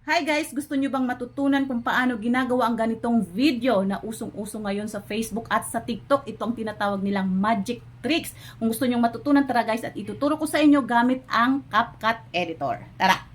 Hi guys! Gusto nyo bang matutunan kung paano ginagawa ang ganitong video na usong-uso ngayon sa Facebook at sa TikTok? Ito ang tinatawag nilang magic tricks. Kung gusto nyo matutunan, tara guys, at ituturo ko sa inyo gamit ang CapCut Editor. Tara!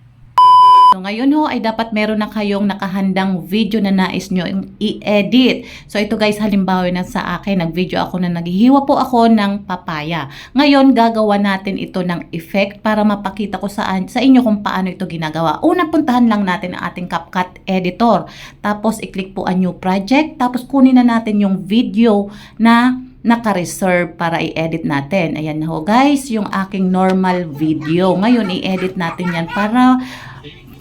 So ngayon ho ay dapat meron na kayong nakahandang video na nais nyo i-edit. So ito guys, halimbawa na sa akin, nag-video ako na naghihiwa po ako ng papaya. Ngayon gagawa natin ito ng effect para mapakita ko sa inyo kung paano ito ginagawa. Una, puntahan lang natin ang ating CapCut Editor. Tapos i-click po ang new project. Tapos kunin na natin yung video na naka-reserve para i-edit natin. Ayan ho guys, yung aking normal video. Ngayon i-edit natin yan para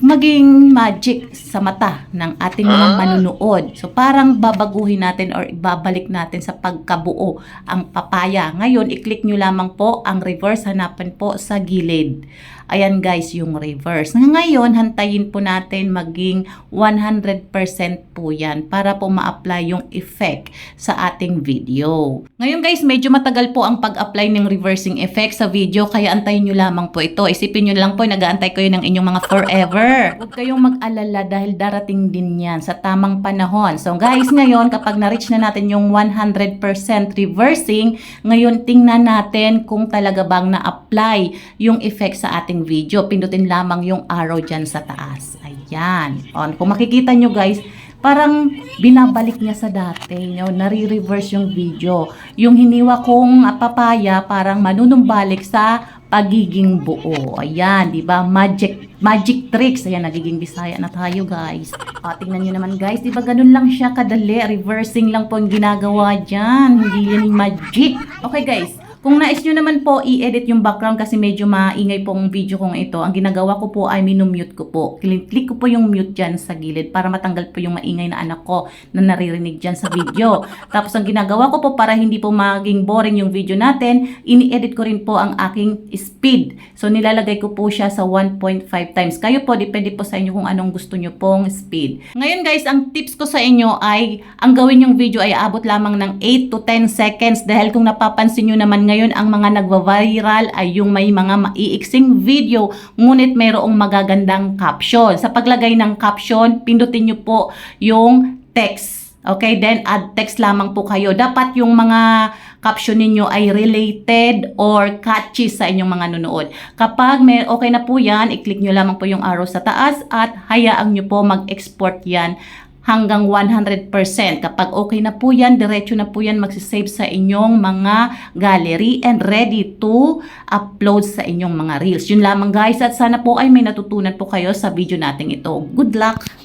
maging magic sa mata ng ating mga manunood. So parang babaguhin natin or ibabalik natin sa pagkabuo ang papaya. Ngayon, i-click nyo lamang po ang reverse, hanapin po sa gilid. Ayan guys, yung reverse. Ngayon, hantayin po natin maging 100% po yan para po ma-apply yung effect sa ating video. Ngayon guys, medyo matagal po ang pag-apply ng reversing effect sa video, kaya antayin nyo lamang po ito. Isipin nyo lang po, nag-aantay kayo ng inyong mga forever. Huwag kayong mag-alala dahil darating din yan sa tamang panahon. So guys, ngayon kapag na-reach na natin yung 100% reversing, ngayon tingnan natin kung talaga bang na-apply yung effect sa ating video. Pindutin lamang yung arrow dyan sa taas. Ayan. Kung makikita nyo guys, parang binabalik niya sa dati. Nare-reverse yung video. Yung hiniwa kong papaya, parang manunumbalik sa pagiging buo. Ayan, di ba? Magic tricks. Ayan, nagiging Bisaya na tayo, guys. Tingnan nyo naman, guys. Di ba ganun lang siya kadali? Reversing lang po ang ginagawa dyan. Hindi yan magic. Okay, guys. Kung nais nyo naman po i-edit yung background kasi medyo maingay pong video kong ito, ang ginagawa ko po ay minumute ko po. Click ko po yung mute dyan sa gilid para matanggal po yung maingay na anak ko na naririnig dyan sa video. Tapos ang ginagawa ko po para hindi po maging boring yung video natin, ini-edit ko rin po ang aking speed. So nilalagay ko po siya sa 1.5 times. Kayo po, depende po sa inyo kung anong gusto nyo pong speed. Ngayon guys, ang tips ko sa inyo ay, ang gawin yung video ay abot lamang ng 8 to 10 seconds dahil kung napapansin nyo naman ngayon, ang mga nagva-viral ay yung may mga maiiksing video ngunit mayroong magagandang caption. Sa paglagay ng caption, pindutin nyo po yung text. Okay, then add text lamang po kayo. Dapat yung mga caption ninyo ay related or catchy sa inyong mga nunood. Kapag may okay na po yan, i-click nyo lamang po yung arrow sa taas at hayaan nyo po mag-export yan hanggang 100%. Kapag okay na po yan, diretso na po yan magsisave sa inyong mga gallery and ready to upload sa inyong mga reels. Yun lamang guys, at sana po ay may natutunan po kayo sa video natin ito. Good luck!